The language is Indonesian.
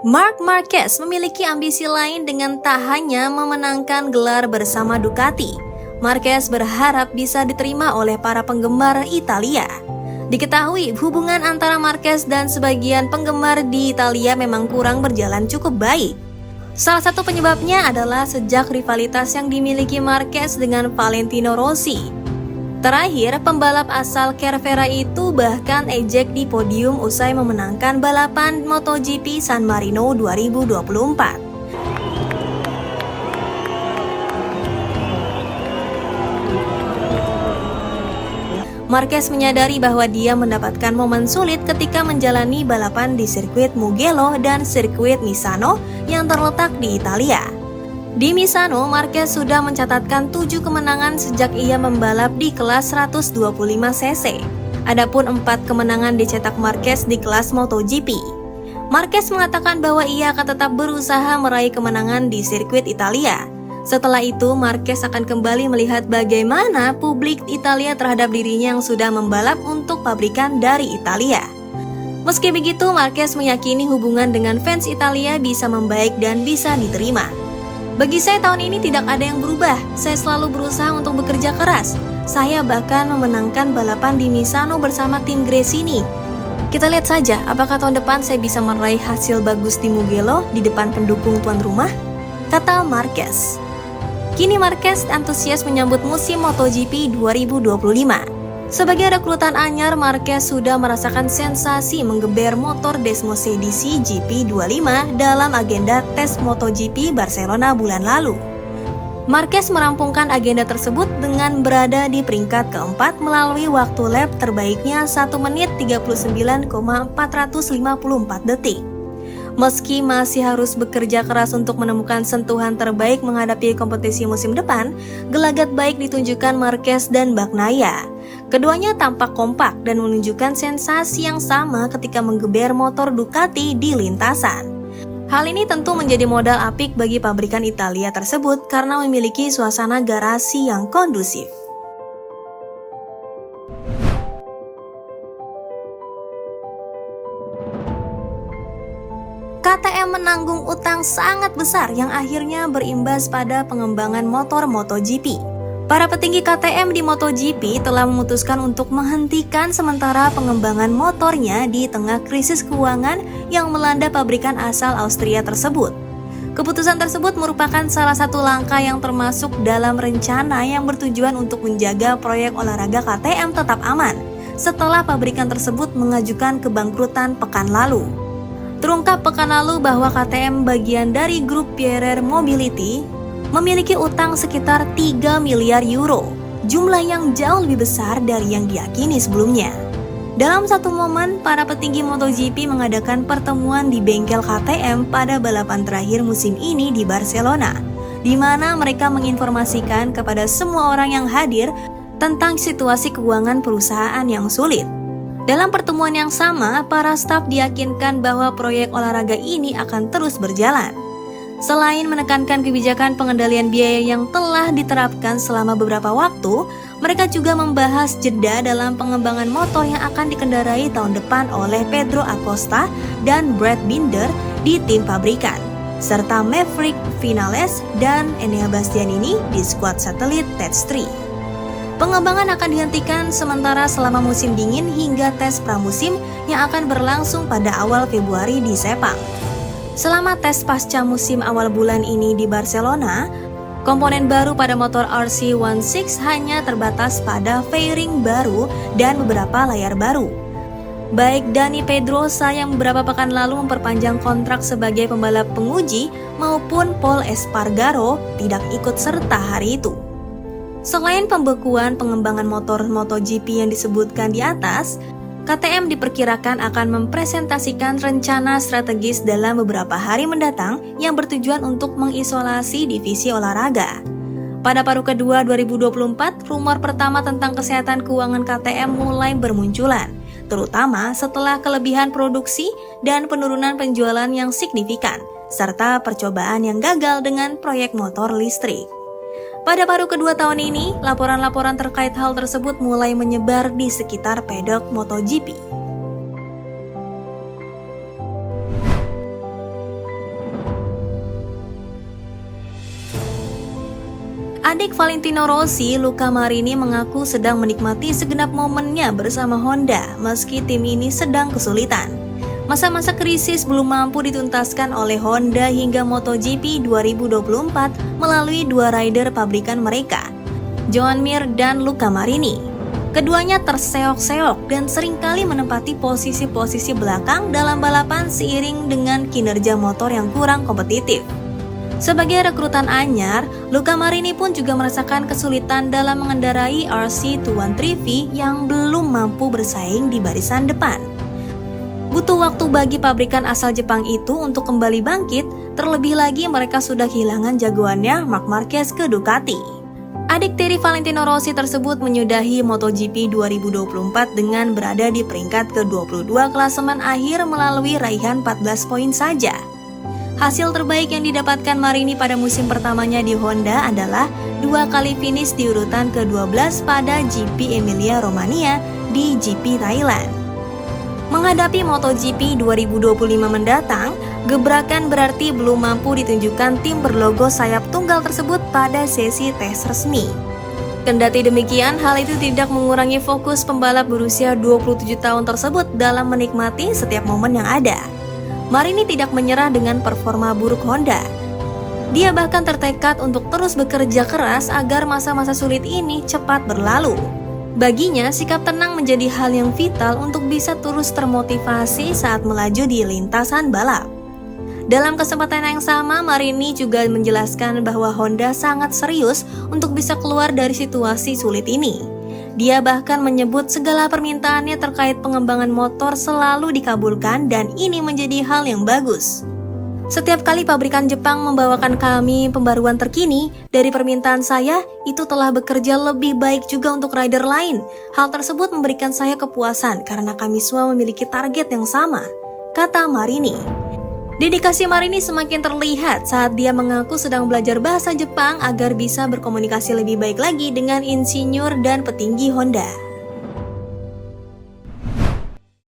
Marc Marquez memiliki ambisi lain dengan tak hanya memenangkan gelar bersama Ducati. Marquez berharap bisa diterima oleh para penggemar Italia. Diketahui hubungan antara Marquez dan sebagian penggemar di Italia memang kurang berjalan cukup baik. Salah satu penyebabnya adalah sejak rivalitas yang dimiliki Marquez dengan Valentino Rossi. Terakhir, pembalap asal Cervera itu bahkan ejek di podium usai memenangkan balapan MotoGP San Marino 2024. Marquez menyadari bahwa dia mendapatkan momen sulit ketika menjalani balapan di sirkuit Mugello dan sirkuit Misano yang terletak di Italia. Di Misano, Marquez sudah mencatatkan 7 kemenangan sejak ia membalap di kelas 125cc. Adapun 4 kemenangan dicetak Marquez di kelas MotoGP. Marquez mengatakan bahwa ia akan tetap berusaha meraih kemenangan di sirkuit Italia. Setelah itu, Marquez akan kembali melihat bagaimana publik Italia terhadap dirinya yang sudah membalap untuk pabrikan dari Italia. Meski begitu, Marquez meyakini hubungan dengan fans Italia bisa membaik dan bisa diterima. Bagi saya tahun ini tidak ada yang berubah, saya selalu berusaha untuk bekerja keras. Saya bahkan memenangkan balapan di Misano bersama tim Gresini. Kita lihat saja apakah tahun depan saya bisa meraih hasil bagus di Mugello di depan pendukung tuan rumah, kata Marquez. Kini Marquez antusias menyambut musim MotoGP 2025. Sebagai rekrutan anyar, Marquez sudah merasakan sensasi menggeber motor Desmos edisi GP25 dalam agenda tes MotoGP Barcelona bulan lalu. Marquez merampungkan agenda tersebut dengan berada di peringkat keempat melalui waktu lap terbaiknya 1 menit 39,454 detik. Meski masih harus bekerja keras untuk menemukan sentuhan terbaik menghadapi kompetisi musim depan, gelagat baik ditunjukkan Marquez dan Bagnaia. Keduanya tampak kompak dan menunjukkan sensasi yang sama ketika menggeber motor Ducati di lintasan. Hal ini tentu menjadi modal apik bagi pabrikan Italia tersebut karena memiliki suasana garasi yang kondusif. KTM menanggung utang sangat besar yang akhirnya berimbas pada pengembangan motor MotoGP. Para petinggi KTM di MotoGP telah memutuskan untuk menghentikan sementara pengembangan motornya di tengah krisis keuangan yang melanda pabrikan asal Austria tersebut. Keputusan tersebut merupakan salah satu langkah yang termasuk dalam rencana yang bertujuan untuk menjaga proyek olahraga KTM tetap aman setelah pabrikan tersebut mengajukan kebangkrutan pekan lalu. Terungkap pekan lalu bahwa KTM bagian dari grup Pierer Mobility memiliki utang sekitar 3 miliar euro, jumlah yang jauh lebih besar dari yang diyakini sebelumnya. Dalam satu momen, para petinggi MotoGP mengadakan pertemuan di bengkel KTM pada balapan terakhir musim ini di Barcelona, di mana mereka menginformasikan kepada semua orang yang hadir tentang situasi keuangan perusahaan yang sulit. Dalam pertemuan yang sama, para staf diyakinkan bahwa proyek olahraga ini akan terus berjalan. Selain menekankan kebijakan pengendalian biaya yang telah diterapkan selama beberapa waktu, mereka juga membahas jeda dalam pengembangan motor yang akan dikendarai tahun depan oleh Pedro Acosta dan Brad Binder di tim pabrikan, serta Maverick Vinales dan Enea Bastianini di skuad satelit Tech3. Pengembangan akan dihentikan sementara selama musim dingin hingga tes pramusim yang akan berlangsung pada awal Februari di Sepang. Selama tes pasca musim awal bulan ini di Barcelona, komponen baru pada motor RC16 hanya terbatas pada fairing baru dan beberapa layar baru. Baik Dani Pedrosa yang beberapa pekan lalu memperpanjang kontrak sebagai pembalap penguji maupun Pol Espargaro tidak ikut serta hari itu. Selain pembekuan pengembangan motor MotoGP yang disebutkan di atas, KTM diperkirakan akan mempresentasikan rencana strategis dalam beberapa hari mendatang yang bertujuan untuk mengisolasi divisi olahraga. Pada paruh kedua 2024, rumor pertama tentang kesehatan keuangan KTM mulai bermunculan, terutama setelah kelebihan produksi dan penurunan penjualan yang signifikan, serta percobaan yang gagal dengan proyek motor listrik. Pada paruh kedua tahun ini, laporan-laporan terkait hal tersebut mulai menyebar di sekitar pedok MotoGP. Adik Valentino Rossi, Luca Marini mengaku sedang menikmati segenap momennya bersama Honda meski tim ini sedang kesulitan. Masa-masa krisis belum mampu dituntaskan oleh Honda hingga MotoGP 2024 melalui dua rider pabrikan mereka, Joan Mir dan Luca Marini. Keduanya terseok-seok dan seringkali menempati posisi-posisi belakang dalam balapan seiring dengan kinerja motor yang kurang kompetitif. Sebagai rekrutan anyar, Luca Marini pun juga merasakan kesulitan dalam mengendarai RC213V yang belum mampu bersaing di barisan depan. Butuh waktu bagi pabrikan asal Jepang itu untuk kembali bangkit, terlebih lagi mereka sudah kehilangan jagoannya Marc Marquez ke Ducati. Adik tiri Valentino Rossi tersebut menyudahi MotoGP 2024 dengan berada di peringkat ke-22 klasemen akhir melalui raihan 14 poin saja. Hasil terbaik yang didapatkan Marini pada musim pertamanya di Honda adalah 2 kali finish di urutan ke-12 pada GP Emilia Romagna di GP Thailand. Menghadapi MotoGP 2025 mendatang, gebrakan berarti belum mampu ditunjukkan tim berlogo sayap tunggal tersebut pada sesi tes resmi. Kendati demikian, hal itu tidak mengurangi fokus pembalap berusia 27 tahun tersebut dalam menikmati setiap momen yang ada. Marini tidak menyerah dengan performa buruk Honda. Dia bahkan tertekad untuk terus bekerja keras agar masa-masa sulit ini cepat berlalu. Baginya, sikap tenang menjadi hal yang vital untuk bisa terus termotivasi saat melaju di lintasan balap. Dalam kesempatan yang sama, Marini juga menjelaskan bahwa Honda sangat serius untuk bisa keluar dari situasi sulit ini. Dia bahkan menyebut segala permintaannya terkait pengembangan motor selalu dikabulkan dan ini menjadi hal yang bagus. Setiap kali pabrikan Jepang membawakan kami pembaruan terkini, dari permintaan saya, itu telah bekerja lebih baik juga untuk rider lain. Hal tersebut memberikan saya kepuasan karena kami semua memiliki target yang sama, kata Marini. Dedikasi Marini semakin terlihat saat dia mengaku sedang belajar bahasa Jepang agar bisa berkomunikasi lebih baik lagi dengan insinyur dan petinggi Honda.